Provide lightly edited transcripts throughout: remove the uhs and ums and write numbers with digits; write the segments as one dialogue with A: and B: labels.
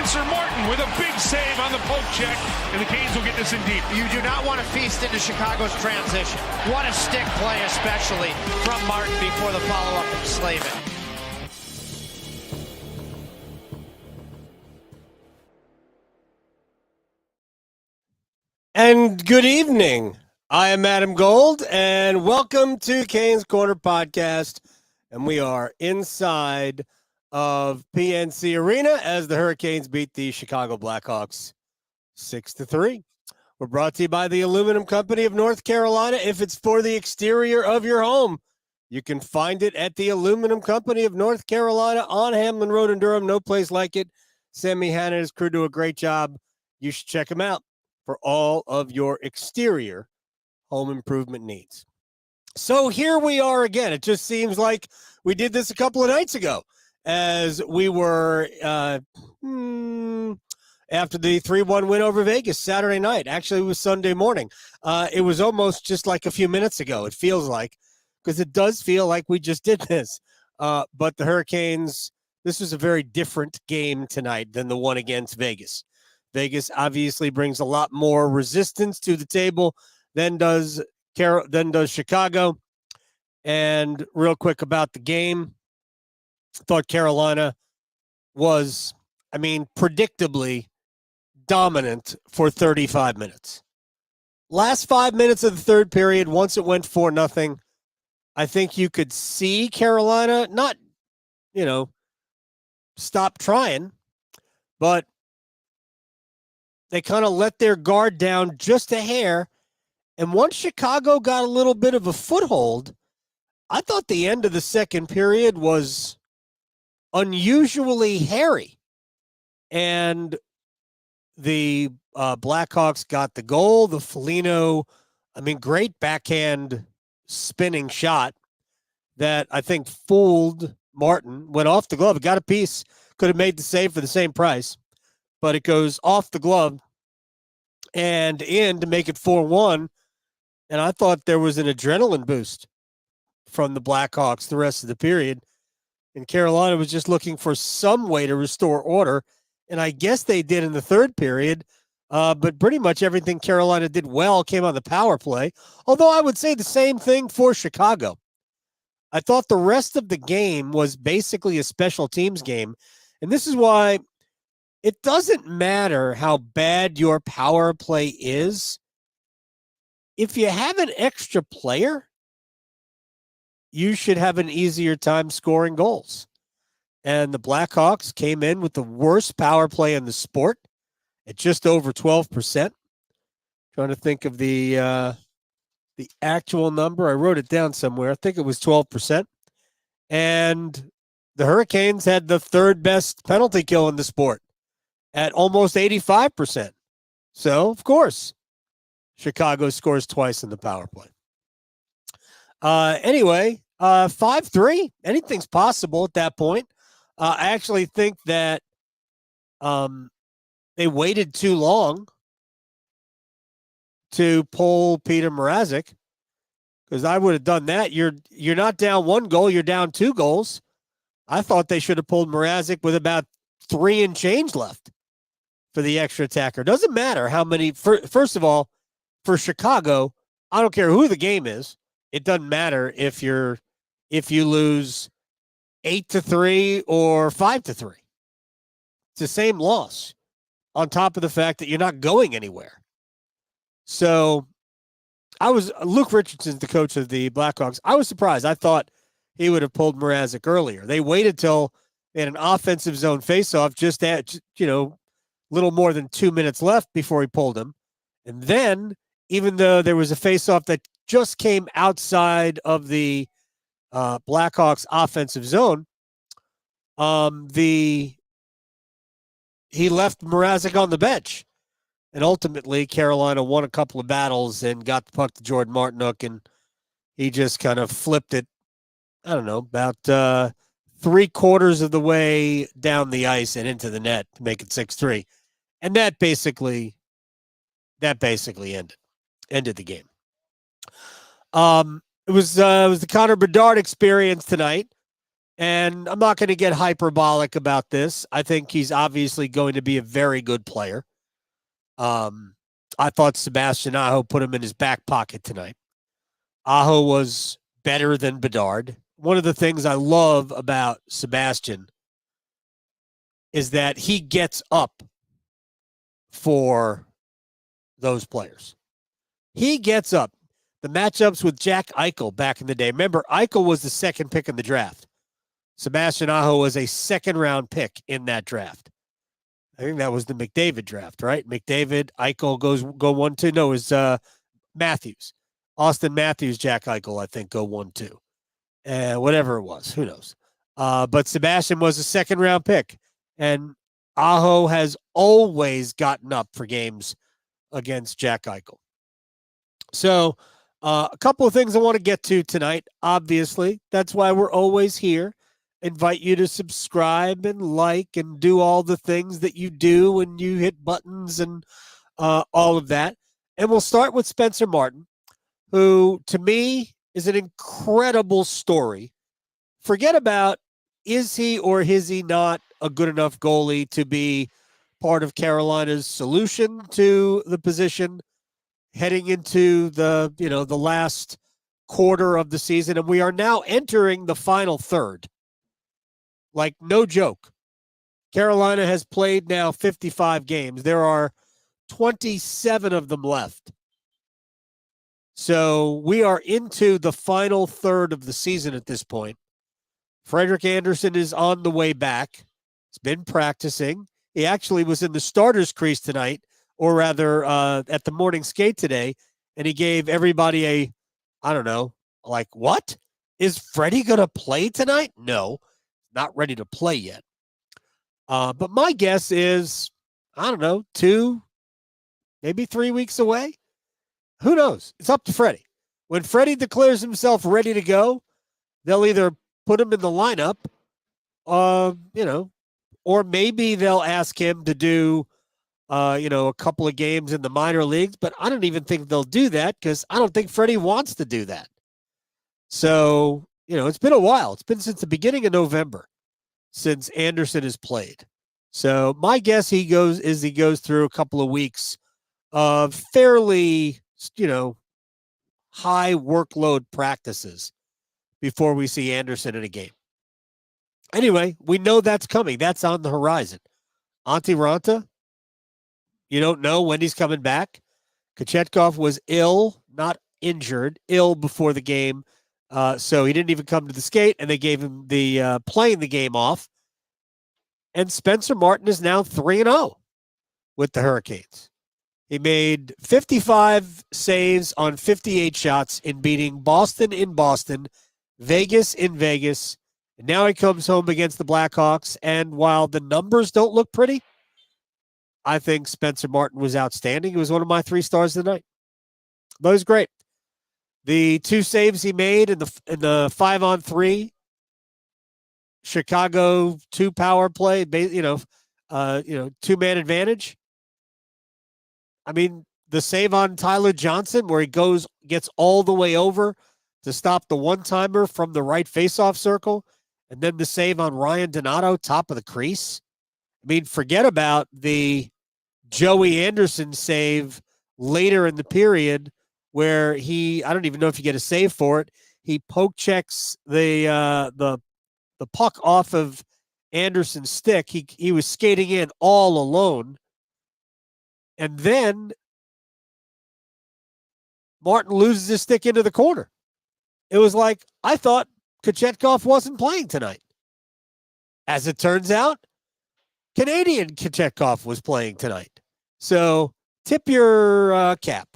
A: Spencer Martin with a big save on the poke check, and the Canes will get this in deep.
B: You do not want to feast into Chicago's transition. What a stick play, especially from Martin before the follow-up from Slavin.
C: And good evening. I am Adam Gold, and welcome to Canes Corner Podcast. And we are inside of PNC Arena as the Hurricanes beat the Chicago Blackhawks 6-3. We're brought to you by the Aluminum Company of North Carolina. If it's for the exterior of your home, you can find it at the Aluminum Company of North Carolina on Hamlin Road in Durham. No place like it. Sammy Hanna and his crew do a great job. You should check them out for all of your exterior home improvement needs. So here we are again. It just seems like we did this a couple of nights ago as we were after the 3-1 win over Vegas Saturday night. Actually, it was Sunday morning. It was almost just like a few minutes ago, it feels like, because it does feel like we just did this. But the Hurricanes, this was a very different game tonight than the one against Vegas. Vegas obviously brings a lot more resistance to the table than does Chicago. And real quick about the game, I thought Carolina was, predictably dominant for 35 minutes. Last 5 minutes of the third period, once it went 4-0, I think you could see Carolina not, stop trying, but they kind of let their guard down just a hair. And once Chicago got a little bit of a foothold, I thought the end of the second period was unusually hairy. And the Blackhawks got the goal. The Foligno, great backhand spinning shot that I think fooled Martin. Went off the glove. It got a piece. Could have made the save for the same price. But it goes off the glove and in to make it 4-1. And I thought there was an adrenaline boost from the Blackhawks the rest of the period. And Carolina was just looking for some way to restore order. And I guess they did in the third period. But pretty much everything Carolina did well came on the power play. Although I would say the same thing for Chicago. I thought the rest of the game was basically a special teams game. And this is why it doesn't matter how bad your power play is. If you have an extra player, you should have an easier time scoring goals. And the Blackhawks came in with the worst power play in the sport at just over 12%. Trying to think of the actual number. I wrote it down somewhere. I think it was 12%. And the Hurricanes had the third best penalty kill in the sport at almost 85%. So, of course, Chicago scores twice in the power play. Anyway, 5-3, anything's possible at that point. I actually think that they waited too long to pull Peter Mrazek, because I would have done that. You're not down one goal, you're down 2 goals. I thought they should have pulled Mrazek with about 3 and change left for the extra attacker. Doesn't matter how many. First of all, for Chicago, I don't care who the game is. It doesn't matter if you lose 8-3 or 5-3. It's the same loss, on top of the fact that you're not going anywhere. So Luke Richardson's the coach of the Blackhawks. I was surprised. I thought he would have pulled Mrazek earlier. They waited till they had an offensive zone faceoff, just at, little more than 2 minutes left before he pulled him. And then, even though there was a faceoff that just came outside of the Blackhawks offensive zone, he left Mrazek on the bench. And ultimately, Carolina won a couple of battles and got the puck to Jordan Martinook, and he just kind of flipped it, I don't know, about 3/4 of the way down the ice and into the net to make it 6-3. And that basically ended the game. It was the Connor Bedard experience tonight. And I'm not going to get hyperbolic about this. I think he's obviously going to be a very good player. I thought Sebastian Aho put him in his back pocket tonight. Aho was better than Bedard. One of the things I love about Sebastian is that he gets up for those players. He gets up. The matchups with Jack Eichel back in the day. Remember, Eichel was the second pick in the draft. Sebastian Aho was a second-round pick in that draft. I think that was the McDavid draft, right? McDavid, Eichel go 1-2. No, it was Matthews. Austin Matthews, Jack Eichel, I think, go 1-2. Whatever it was. Who knows? But Sebastian was a second-round pick. And Aho has always gotten up for games against Jack Eichel. So a couple of things I want to get to tonight, obviously. That's why we're always here. Invite you to subscribe and like and do all the things that you do when you hit buttons and all of that. And we'll start with Spencer Martin, who to me is an incredible story. Forget about is he or is he not a good enough goalie to be part of Carolina's solution to the position heading into the last quarter of the season. And we are now entering the final third. Like, no joke. Carolina has played now 55 games. There are 27 of them left. So we are into the final third of the season at this point. Frederik Andersen is on the way back. He's been practicing. He actually was in the starter's crease tonight, or rather at the morning skate today, and he gave everybody I don't know, like, what? Is Freddie going to play tonight? No. Not ready to play yet. But my guess is, I don't know, 2, maybe 3 weeks away. Who knows? It's up to Freddie. When Freddie declares himself ready to go, they'll either put him in the lineup, or maybe they'll ask him to do, a couple of games in the minor leagues. But I don't even think they'll do that because I don't think Freddie wants to do that. So, it's been a while. It's been since the beginning of November since Andersen has played. So my guess he goes through a couple of weeks of fairly, high workload practices before we see Andersen in a game. Anyway, we know that's coming. That's on the horizon. Antti Raanta, you don't know when he's coming back. Kochetkov was ill, not injured, ill before the game. So he didn't even come to the skate, and they gave him the playing the game off. And Spencer Martin is now 3-0 with the Hurricanes. He made 55 saves on 58 shots in beating Boston in Boston, Vegas in Vegas. And now he comes home against the Blackhawks. And while the numbers don't look pretty, I think Spencer Martin was outstanding. He was one of my 3 stars of the night. But it was great. The 2 saves he made in the 5-on-3 Chicago 2 power play, 2-man advantage. I mean, the save on Tyler Johnson where he gets all the way over to stop the one-timer from the right faceoff circle, and then the save on Ryan Donato, top of the crease. I mean, forget about the Joey Anderson save later in the period where I don't even know if you get a save for it. He poke checks the puck off of Anderson's stick. He was skating in all alone. And then Martin loses his stick into the corner. It was like, I thought Kochetkov wasn't playing tonight. As it turns out, Canadian Kochetkov was playing tonight. So tip your cap,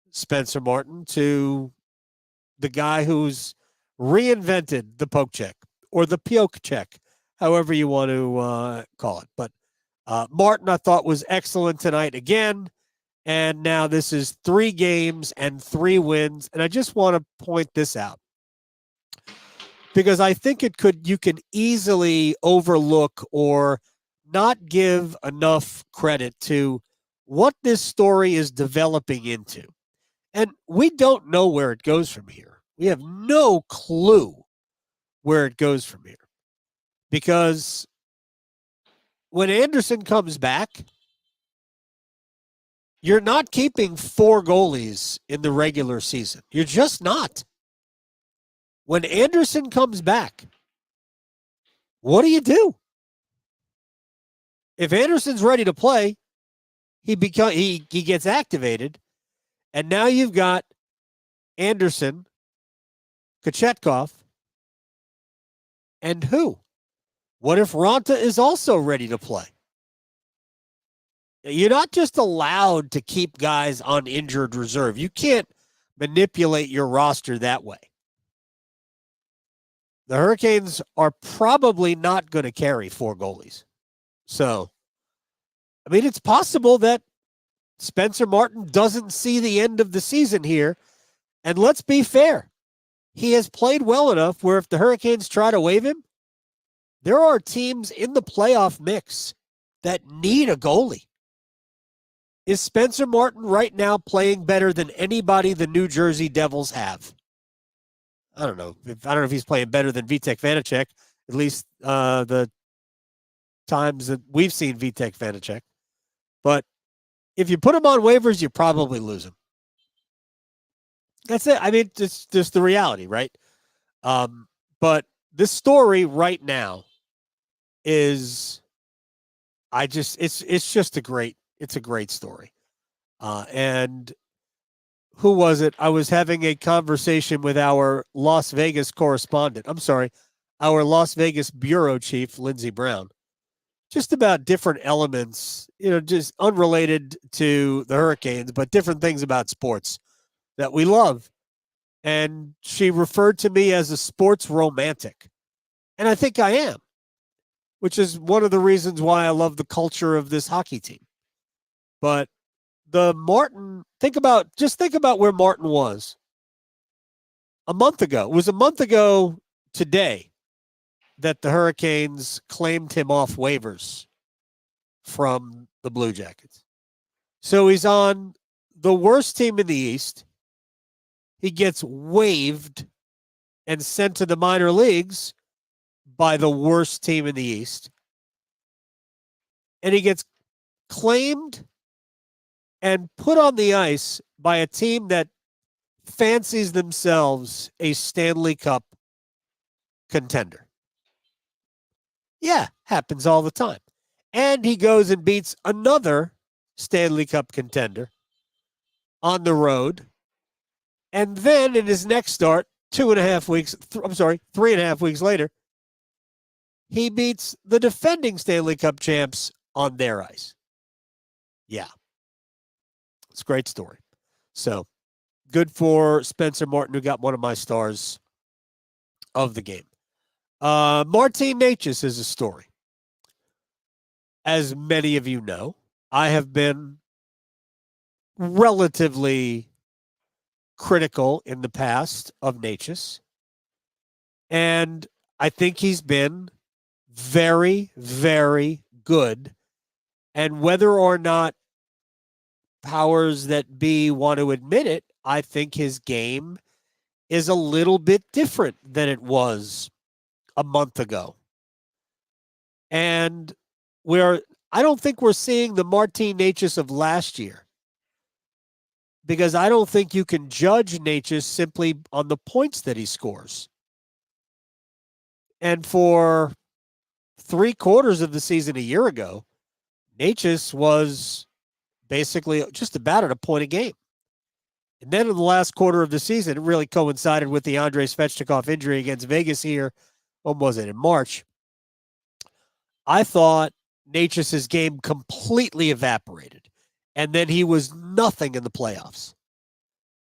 C: Spencer Martin, to the guy who's reinvented the poke check or the poke check, however you want to call it. But Martin, I thought, was excellent tonight again. And now this is 3 games and 3 wins. And I just want to point this out because I think you can easily overlook or not give enough credit to what this story is developing into. And we don't know where it goes from here. We have no clue where it goes from here. Because when Anderson comes back, you're not keeping 4 goalies in the regular season. You're just not. When Anderson comes back, what do? If Anderson's ready to play, he gets activated, and now you've got Anderson, Kochetkov, and who? What if Raanta is also ready to play? You're not just allowed to keep guys on injured reserve. You can't manipulate your roster that way. The Hurricanes are probably not going to carry 4 goalies. So, I mean, it's possible that Spencer Martin doesn't see the end of the season here. And let's be fair. He has played well enough where if the Hurricanes try to waive him, there are teams in the playoff mix that need a goalie. Is Spencer Martin right now playing better than anybody the New Jersey Devils have? I don't know. I don't know if he's playing better than Vitek Vanacek, at least the times that we've seen Vitek Vanacek. But if you put him on waivers, you probably lose him. That's it. I mean, it's just the reality, right? But this story right now is, it's just a great story. And who was it? I was having a conversation with our Las Vegas correspondent. I'm sorry, our Las Vegas bureau chief, Lindsey Brown, just about different elements, just unrelated to the Hurricanes, but different things about sports that we love. And she referred to me as a sports romantic. And I think I am, which is one of the reasons why I love the culture of this hockey team. But the Martin, think about where Martin was a month ago. It was a month ago today that the Hurricanes claimed him off waivers from the Blue Jackets. So he's on the worst team in the East. He gets waived and sent to the minor leagues by the worst team in the East. And he gets claimed and put on the ice by a team that fancies themselves a Stanley Cup contender. Yeah, happens all the time. And he goes and beats another Stanley Cup contender on the road. And then in his next start, 3.5 weeks later, he beats the defending Stanley Cup champs on their ice. Yeah. It's a great story. So good for Spencer Martin, who got one of my stars of the game. Martin Necas is a story. As many of you know, I have been relatively critical in the past of Necas. And I think he's been very, very good. And whether or not powers that be want to admit it, I think his game is a little bit different than it was a month ago. And I don't think we're seeing the Martin Necas of last year, because I don't think you can judge Necas simply on the points that he scores. And for 3/4 of the season a year ago, Necas was basically just about at a point a game. And then in the last quarter of the season, it really coincided with the Andrei Svechnikov injury against Vegas here. When was it? In March. I thought Necas' game completely evaporated. And then he was nothing in the playoffs.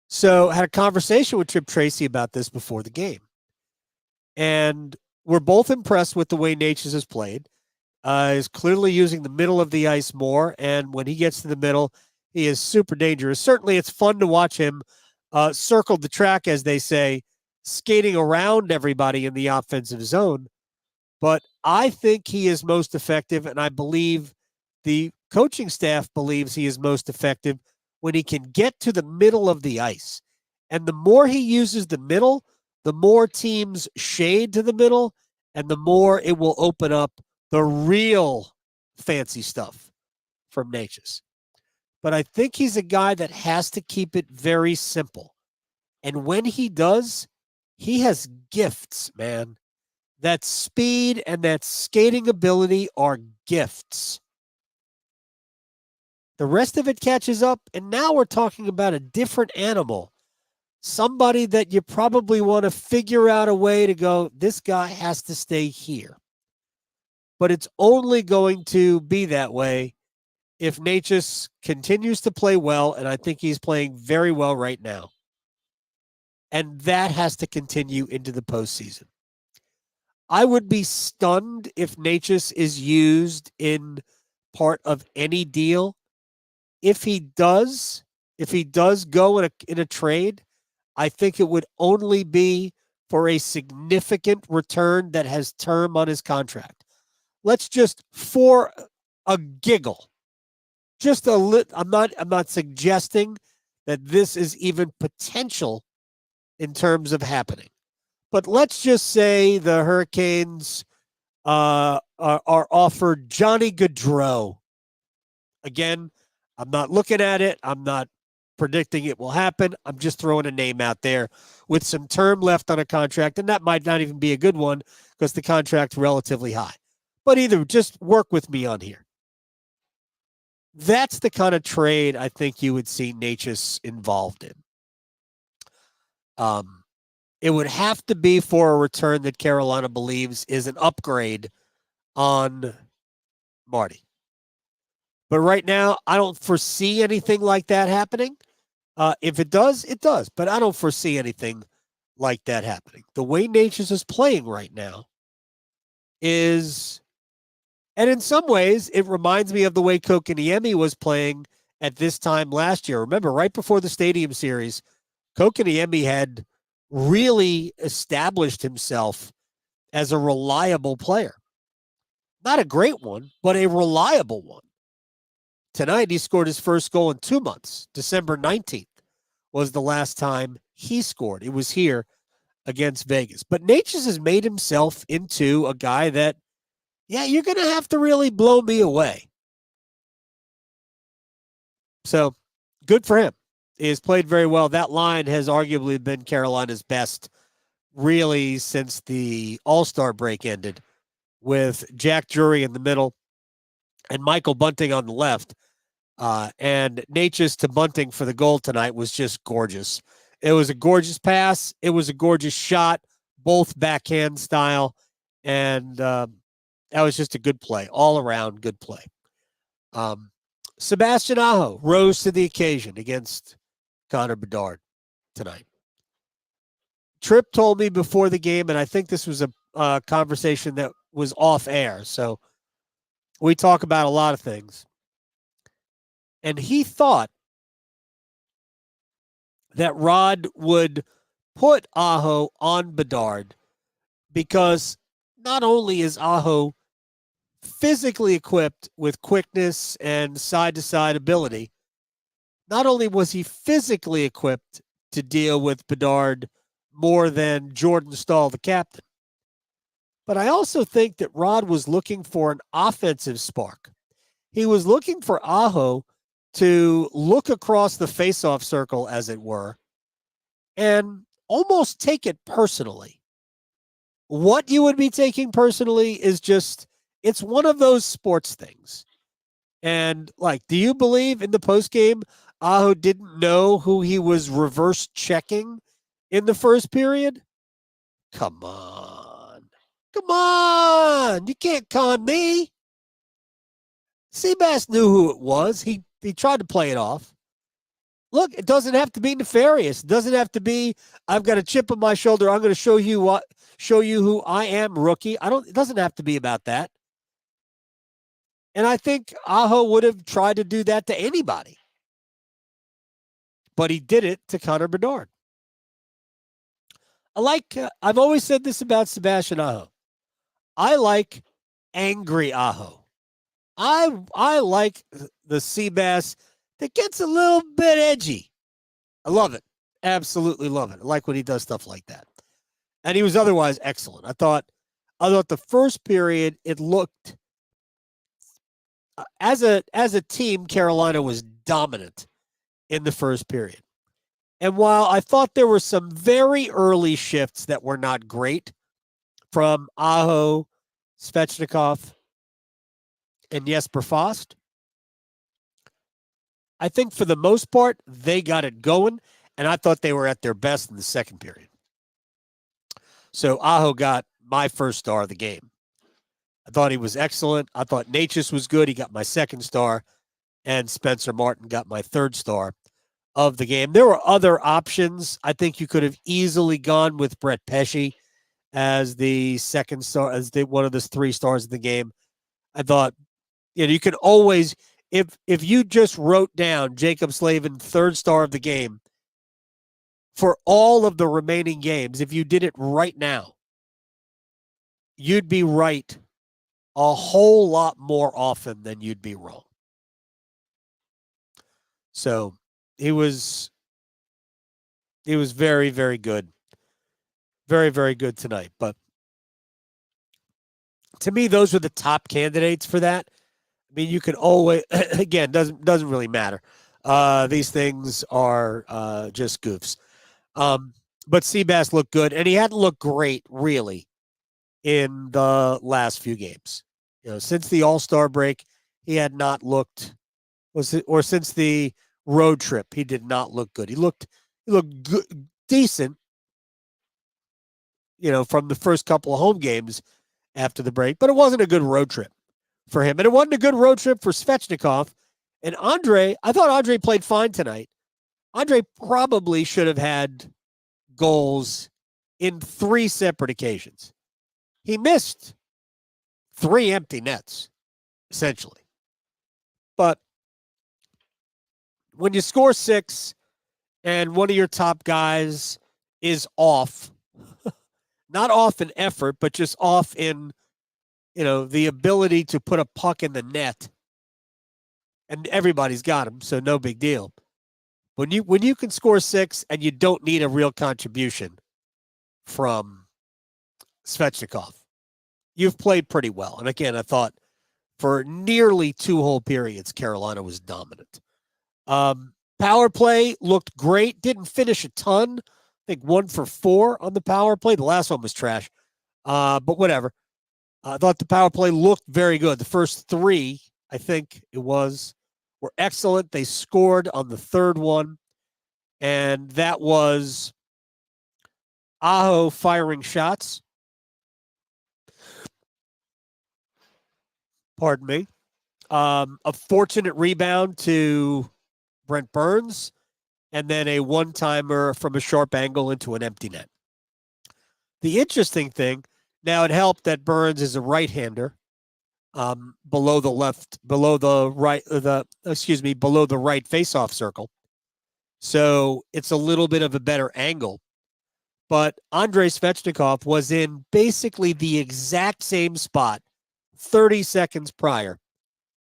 C: So I had a conversation with Trip Tracy about this before the game. And we're both impressed with the way Necas has played. Is clearly using the middle of the ice more. And when he gets to the middle, he is super dangerous. Certainly it's fun to watch him circle the track, as they say, skating around everybody in the offensive zone. But I think he is most effective, and I believe the coaching staff believes he is most effective when he can get to the middle of the ice. And the more he uses the middle, the more teams shade to the middle, and the more it will open up the real fancy stuff from Necas. But I think he's a guy that has to keep it very simple. And when he does, he has gifts, man. That speed and that skating ability are gifts. The rest of it catches up, and now we're talking about a different animal. Somebody that you probably want to figure out a way to go, this guy has to stay here. But it's only going to be that way if Necas continues to play well, and I think he's playing very well right now. And that has to continue into the postseason. I would be stunned if Necas is used in part of any deal. If he does go in a trade, I think it would only be for a significant return that has term on his contract. Let's just, for a giggle, just a little. I'm not suggesting that this is even potential in terms of happening, but let's just say the Hurricanes are offered Johnny Gaudreau. Again, I'm not looking at it. I'm not predicting it will happen. I'm just throwing a name out there with some term left on a contract, and that might not even be a good one because the contract's relatively high. But either just work with me on here. That's the kind of trade I think you would see Necas involved in. It would have to be for a return that Carolina believes is an upgrade on Marty. But right now, I don't foresee anything like that happening. If it does, it does. But I don't foresee anything like that happening. The way Necas is playing right now is, and in some ways, it reminds me of the way Kotkaniemi was playing at this time last year. Remember, right before the Stadium Series, Kotkaniemi had really established himself as a reliable player. Not a great one, but a reliable one. Tonight, he scored his first goal in 2 months. December 19th was the last time he scored. It was here against Vegas. But Necas has made himself into a guy that, yeah, you're going to have to really blow me away. So, good for him. He has played very well. That line has arguably been Carolina's best, really, since the All-Star break ended, with Jack Drury in the middle and Michael Bunting on the left. And Necas to Bunting for the goal tonight was just gorgeous. It was a gorgeous pass. It was a gorgeous shot, both backhand style. And that was just a good play, all around good play. Sebastian Aho rose to the occasion against Connor Bedard tonight. Tripp told me before the game, and I think this was a conversation that was off air, so we talk about a lot of things. And he thought that Rod would put Aho on Bedard because not only is Aho physically equipped with quickness and side-to-side ability, not only was he physically equipped to deal with Bedard more than Jordan Staal, the captain, but I also think that Rod was looking for an offensive spark. He was looking for Aho to look across the faceoff circle, as it were, and almost take it personally. What you would be taking personally is just, it's one of those sports things. And, like, do you believe in the postgame Aho didn't know who he was reverse checking in the first period? Come on. Come on. You can't con me. Seabass knew who it was. He tried to play it off. Look, it doesn't have to be nefarious. It doesn't have to be, I've got a chip on my shoulder. I'm going to show you who I am, rookie. It doesn't have to be about that. And I think Aho would have tried to do that to anybody. But he did it to Connor Bedard. I've always said this about Sebastian Aho. I like angry Aho. I like the Seabass that gets a little bit edgy. I love it. Absolutely love it. I like when he does stuff like that. And he was otherwise excellent. I thought I thought the first period, it looked, as a team, Carolina was dominant in the first period. And while I thought there were some very early shifts that were not great from Aho, Svechnikov, and Jesper Fast, I think for the most part, they got it going, and I thought they were at their best in the second period. So Aho got my first star of the game. I thought he was excellent. I thought Necas was good. He got my second star, and Spencer Martin got my third star of the game. There were other options. I think you could have easily gone with Brett Pesce as the second star, as one of the 3 stars of the game. I thought, you could always, if you just wrote down Jacob Slavin third star of the game for all of the remaining games, if you did it right now, you'd be right a whole lot more often than you'd be wrong. So he was very, very good. Very, very good tonight. But to me, those were the top candidates for that. I mean, you could always, again, doesn't really matter. These things are just goofs. But Seabass looked good, and he hadn't looked great, really, in the last few games. Since the All-Star break, he had not looked, or since the road trip, he did not look good. He looked good, decent, from the first couple of home games after the break, but it wasn't a good road trip for him. And it wasn't a good road trip for Svechnikov. And Andre, I thought Andre played fine tonight. Andre probably should have had goals in 3 separate occasions. He missed 3 empty nets, essentially. But when you score 6 and one of your top guys is off, not off in effort, but just off in, the ability to put a puck in the net, and everybody's got him, so no big deal. When you can score 6 and you don't need a real contribution from Svechnikov, you've played pretty well. And again, I thought for nearly 2 whole periods, Carolina was dominant. Power play looked great. Didn't finish a ton. I think 1 for 4 on the power play. The last one was trash. But whatever. I thought the power play looked very good. The first 3, I think it was, were excellent. They scored on the third one, and that was Aho firing shots. Pardon me. A fortunate rebound to Brent Burns, and then a one-timer from a sharp angle into an empty net. The interesting thing, now it helped that Burns is a right-hander, below the right face-off circle. So it's a little bit of a better angle. But Andrei Svechnikov was in basically the exact same spot 30 seconds prior,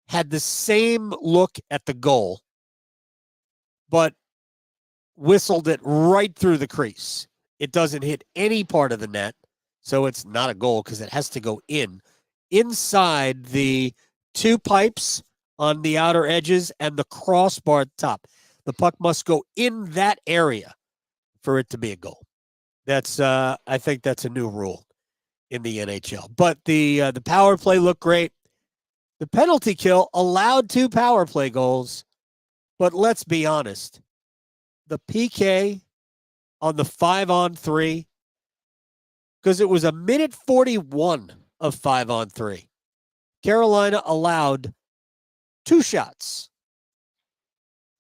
C: had the same look at the goal, but whistled it right through the crease. It doesn't hit any part of the net, so it's not a goal because it has to go inside the 2 pipes on the outer edges and the crossbar at the top. The puck must go in that area for it to be a goal. That's I think that's a new rule in the NHL. But the power play looked great. The penalty kill allowed 2 power play goals, but let's be honest. The PK on the 5-on-3, because it was a minute 41 of 5-on-3. Carolina allowed 2 shots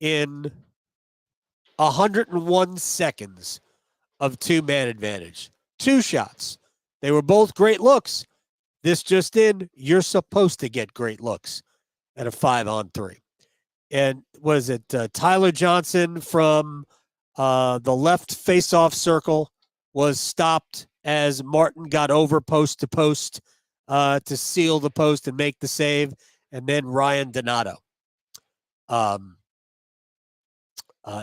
C: in 101 seconds of 2-man advantage. 2 shots. They were both great looks. This just in, you're supposed to get great looks at a 5-on-3. And was it Tyler Johnson from the left face-off circle was stopped as Martin got over post to post to seal the post and make the save, and then Ryan Donato.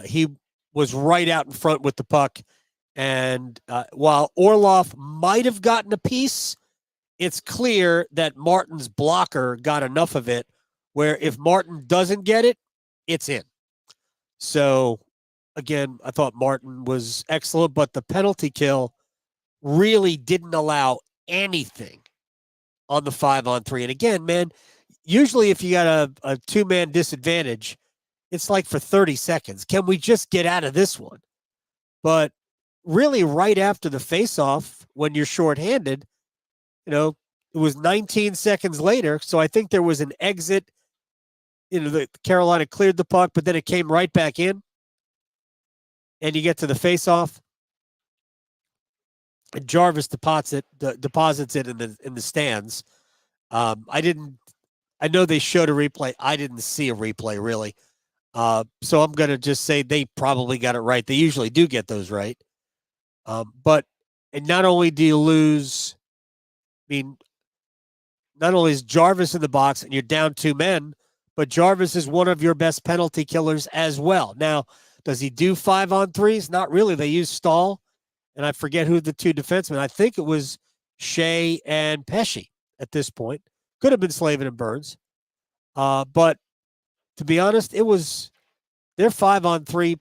C: He was right out in front with the puck, and while Orlov might have gotten a piece, it's clear that Martin's blocker got enough of it where if Martin doesn't get it, it's in. So, again, I thought Martin was excellent, but the penalty kill really didn't allow anything on the 5-on-3. And again, man, usually if you got a two-man disadvantage, it's like for 30 seconds. Can we just get out of this one? But really right after the faceoff, when you're shorthanded, it was 19 seconds later. So I think there was an exit. The Carolina cleared the puck, but then it came right back in. And you get to the faceoff. And Jarvis deposits it in the stands. I know they showed a replay. I didn't see a replay really. So I'm going to just say they probably got it right. They usually do get those right. But not only do you lose, not only is Jarvis in the box and you're down 2 men, but Jarvis is one of your best penalty killers as well. Now, does he do 5-on-3s? Not really. They use Staal, and I forget who the 2 defensemen. I think it was Skjei and Pesce at this point. Could have been Slavin and Burns. But to be honest, it was their 5-on-3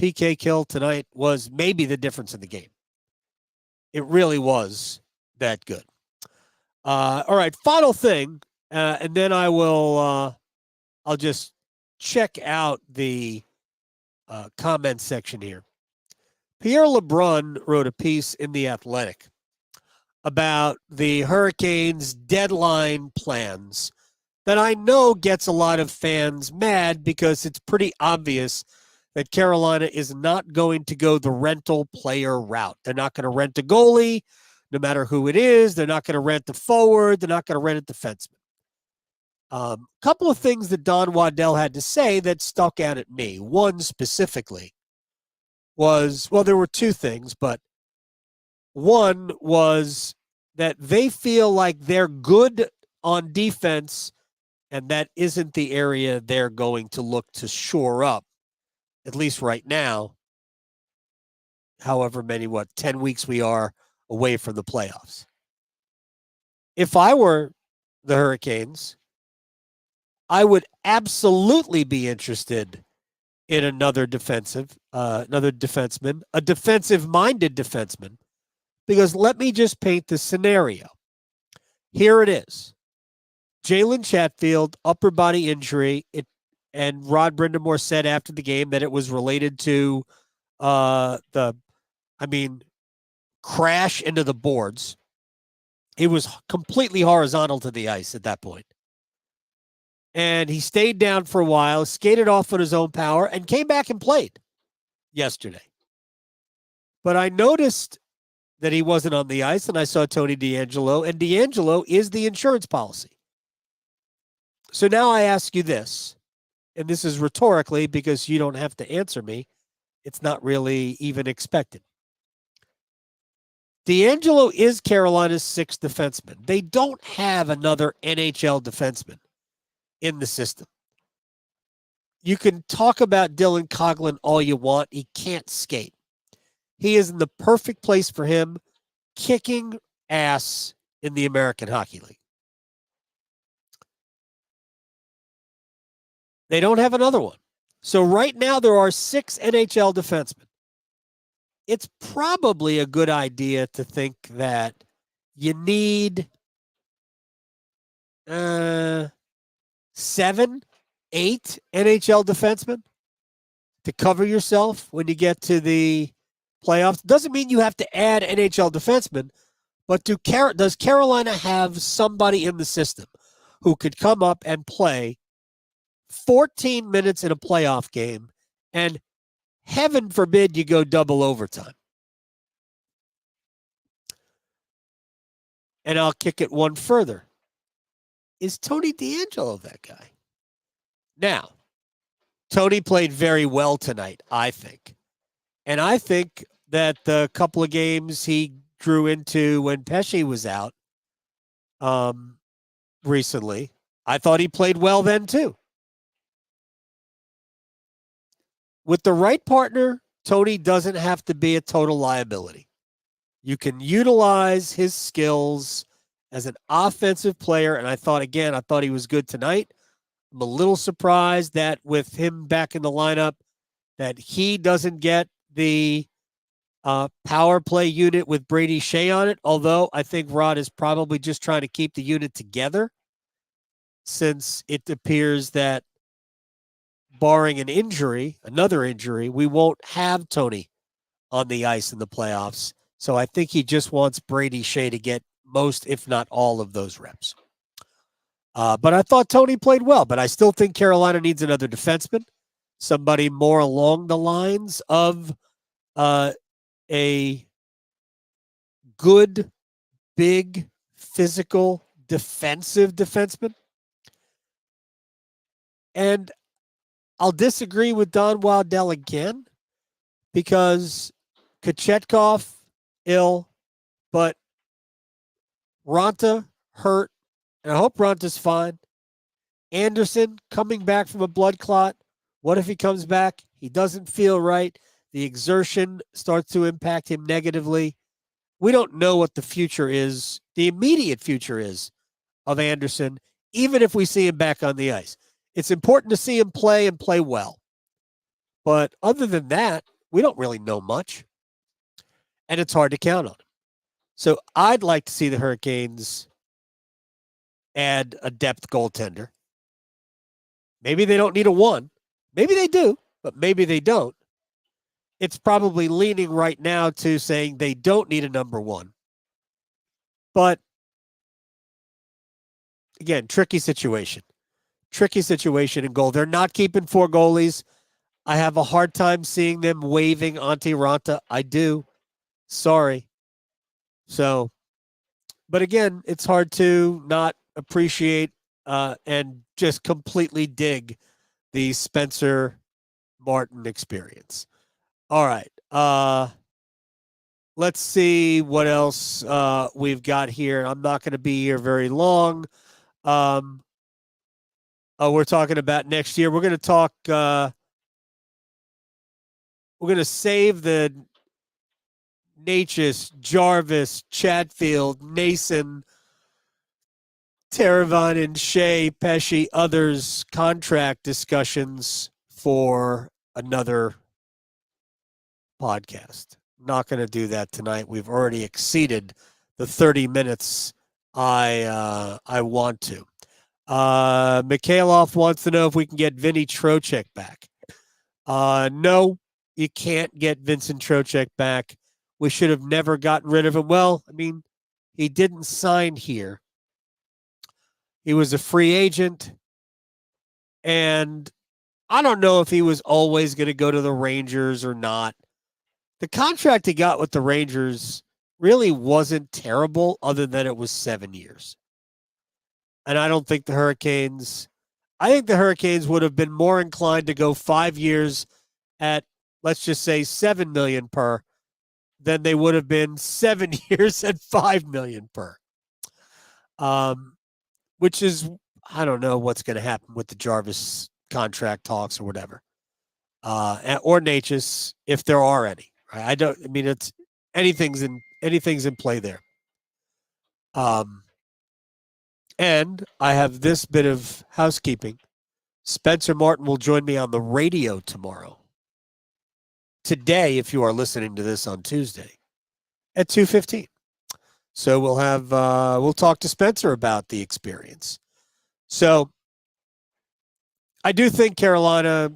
C: PK kill tonight was maybe the difference in the game. It really was that good. All right, final thing, and then I will I'll just check out the comment section here. Pierre LeBrun wrote a piece in The Athletic about the Hurricanes' deadline plans that I know gets a lot of fans mad because it's pretty obvious that Carolina is not going to go the rental player route. They're not going to rent a goalie, no matter who it is. They're not going to rent a forward. They're not going to rent a defenseman. Couple of things that Don Waddell had to say that stuck out at me. One specifically was, well, there were 2 things, but one was that they feel like they're good on defense, and that isn't the area they're going to look to shore up, at least right now, however many, 10 weeks we are away from the playoffs. If I were the Hurricanes, I would absolutely be interested in another defenseman, a defensive-minded defenseman, because let me just paint the scenario. Here it is. Jalen Chatfield, upper body injury, and Rod Brindamore said after the game that it was related to crash into the boards. He was completely horizontal to the ice at that point. And he stayed down for a while, skated off on his own power, and came back and played yesterday. But I noticed that he wasn't on the ice, and I saw Tony DeAngelo, and DeAngelo is the insurance policy. So now I ask you this, and this is rhetorically because you don't have to answer me. It's not really even expected. DeAngelo is Carolina's 6th defenseman. They don't have another NHL defenseman in the system. You can talk about Dylan Coghlan all you want. He can't skate. He is in the perfect place for him, kicking ass in the American Hockey League. They don't have another one. So right now there are 6 NHL defensemen. It's probably a good idea to think that you need 7, 8 NHL defensemen to cover yourself when you get to the playoffs. Doesn't mean you have to add NHL defensemen, but does Carolina have somebody in the system who could come up and play 14 minutes in a playoff game, and heaven forbid you go double overtime? And I'll kick it one further. Is Tony DeAngelo that guy? Now, Tony played very well tonight, I think. And I think that the couple of games he drew into when Pesce was out recently, I thought he played well then too. With the right partner, Tony doesn't have to be a total liability. You can utilize his skills as an offensive player, and I thought he was good tonight. I'm a little surprised that with him back in the lineup, that he doesn't get the power play unit with Brady Skjei on it, although I think Rod is probably just trying to keep the unit together since it appears that barring another injury, we won't have Tony on the ice in the playoffs. So I think he just wants Brady Skjei to get most, if not all, of those reps. But I thought Tony played well, but I still think Carolina needs another defenseman, somebody more along the lines of a good, big, physical, defensive defenseman. And I'll disagree with Don Waddell again because Kochetkov, ill, but Raanta hurt, and I hope Ranta's fine. Anderson coming back from a blood clot. What if he comes back? He doesn't feel right. The exertion starts to impact him negatively. We don't know what the future is, the immediate future is of Anderson, even if we see him back on the ice. It's important to see him play and play well. But other than that, we don't really know much. And it's hard to count on him. So I'd like to see the Hurricanes add a depth goaltender. Maybe they don't need a 1. Maybe they do, but maybe they don't. It's probably leaning right now to saying they don't need a number 1. But again, tricky situation. Tricky situation in goal. They're not keeping 4 goalies. I have a hard time seeing them waving Antti Raanta. I do. Sorry. So, but again, it's hard to not appreciate and just completely dig the Spencer Martin experience. All right. Let's see what else we've got here. I'm not going to be here very long. We're talking about next year. We're going to talk. We're going to save the Necas, Jarvis, Chatfield, Nason, Teravainen, and Skjei, Pesce, others contract discussions for another podcast. Not going to do that tonight. We've already exceeded the 30 minutes I want to. Mikhailov wants to know if we can get Vinny Trocheck back. No, you can't get Vincent Trocheck back. We should have never gotten rid of him. Well, I mean, he didn't sign here. He was a free agent, and I don't know if he was always going to go to the Rangers or not. The contract he got with the Rangers really wasn't terrible other than it was 7 years. And I think the Hurricanes would have been more inclined to go 5 years at, let's just say, $7 million per than they would have been 7 years at $5 million per. Which is, I don't know what's going to happen with the Jarvis contract talks or whatever. Or Necas, if there are any. Right? It's anything's in play there. And I have this bit of housekeeping. Spencer Martin will join me on the radio tomorrow. Today, if you are listening to this on Tuesday, at 2:15. So we'll talk to Spencer about the experience. So I do think Carolina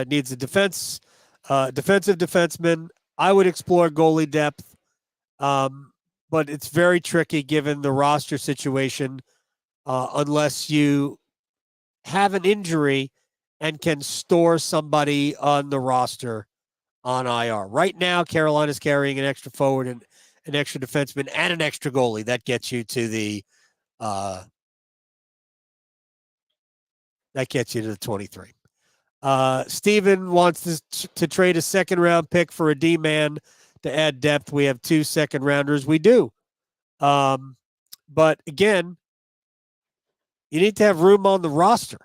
C: needs a defensive defenseman. I would explore goalie depth, but it's very tricky given the roster situation unless you have an injury and can store somebody on the roster on IR. Right now, Carolina's carrying an extra forward and an extra defenseman and an extra goalie. That gets you to the 23. Steven wants to trade a second-round pick for a D-man to add depth. We have 2 second-rounders. We do. But, again, you need to have room on the roster.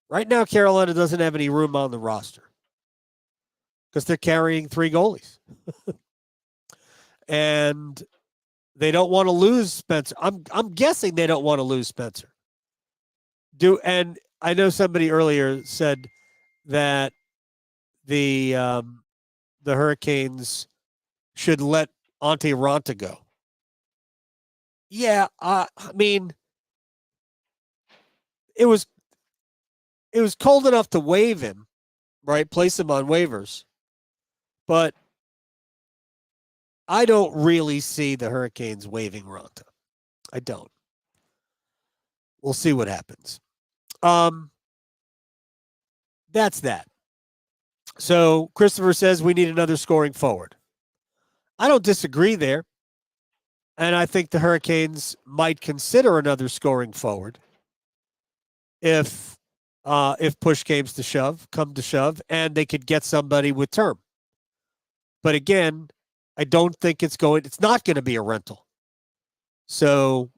C: Right now, Carolina doesn't have any room on the roster because they're carrying 3 goalies. And They don't want to lose Spencer. I'm guessing they don't want to lose Spencer. And I know somebody earlier said that the Hurricanes should let Antti Raanta go. Yeah, I mean, it was cold enough to waive him, right? Place him on waivers. But I don't really see the Hurricanes waiving Raanta. I don't. We'll see what happens. That's that. So Christopher says we need another scoring forward. I don't disagree there. And I think the Hurricanes might consider another scoring forward if push come to shove, and they could get somebody with term. But again, I don't think it's not going to be a rental. So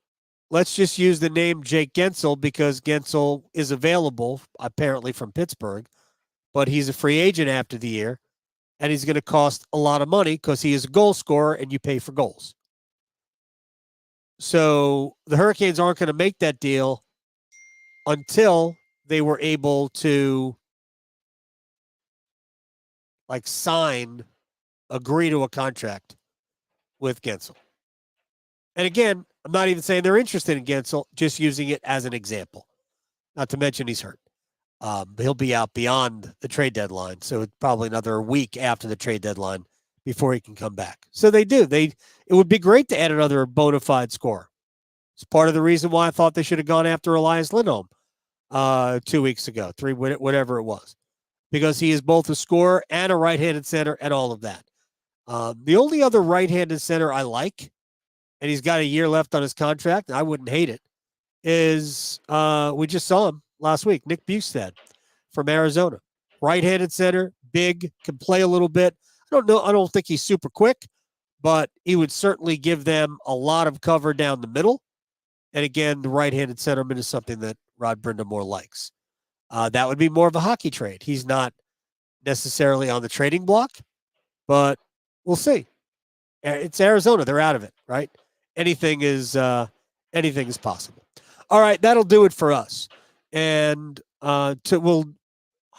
C: let's just use the name Jake Guentzel because Guentzel is available, apparently from Pittsburgh, but he's a free agent after the year, and he's going to cost a lot of money because he is a goal scorer and you pay for goals. So the Hurricanes aren't going to make that deal until they were able to agree to a contract with Guentzel. And again, I'm not even saying they're interested in Guentzel, just using it as an example. Not to mention he's hurt. He'll be out beyond the trade deadline, so it's probably another week after the trade deadline before he can come back. So they do. It would be great to add another bona fide scorer. It's part of the reason why I thought they should have gone after Elias Lindholm 2 weeks ago, whatever it was, because he is both a scorer and a right-handed center and all of that. The only other right-handed center I like, and he's got a year left on his contract, and I wouldn't hate it, is we just saw him last week, Nick Bjugstad from Arizona. Right-handed center, big, can play a little bit. I don't think he's super quick, but he would certainly give them a lot of cover down the middle. And again, the right-handed centerman is something that Rod Brindamore likes. That would be more of a hockey trade. He's not necessarily on the trading block, but we'll see. It's Arizona. They're out of it, right? Anything is possible. All right, that'll do it for us. And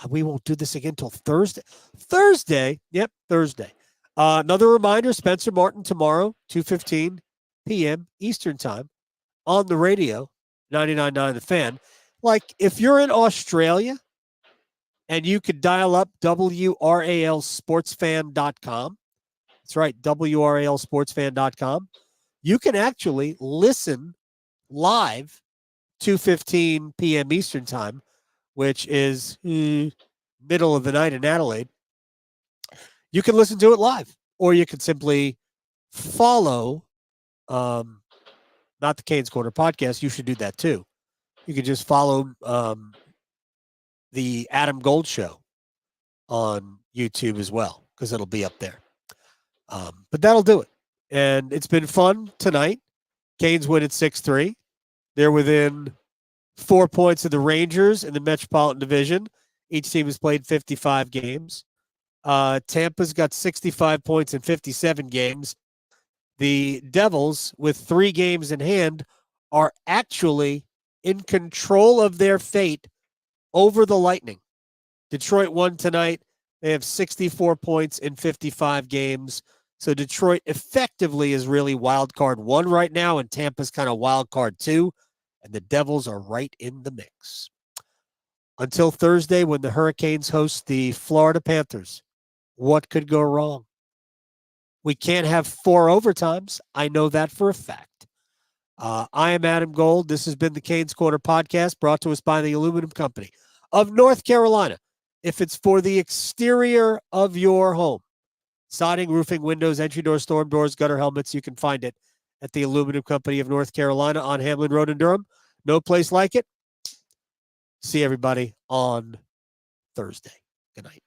C: we won't do this again until Thursday. Thursday. Another reminder, Spencer Martin tomorrow, 2:15 p.m. Eastern Time on the radio, 99.9 The Fan. Like, if you're in Australia and you could dial up WRALSportsFan.com, that's right, WRALSportsFan.com, you can actually listen live 2:15 p.m. Eastern Time, which is middle of the night in Adelaide. You can listen to it live, or you can simply follow not the Canes Corner podcast. You should do that too. You can just follow the Adam Gold Show on YouTube as well, because it'll be up there. But that'll do it. And it's been fun tonight. Canes win at 6-3. They're within 4 points of the Rangers in the Metropolitan Division. Each team has played 55 games. Tampa's got 65 points in 57 games. The Devils, with 3 games in hand, are actually in control of their fate over the Lightning. Detroit won tonight. They have 64 points in 55 games. So Detroit effectively is really wild card 1 right now, and Tampa's kind of wild card 2, and the Devils are right in the mix. Until Thursday, when the Hurricanes host the Florida Panthers, what could go wrong? We can't have 4 overtimes. I know that for a fact. I am Adam Gold. This has been the Canes Corner podcast, brought to us by the Aluminum Company of North Carolina. If it's for the exterior of your home, siding, roofing, windows, entry doors, storm doors, gutter helmets, you can find it at the Aluminum Company of North Carolina on Hamlin Road in Durham. No place like it. See everybody on Thursday. Good night.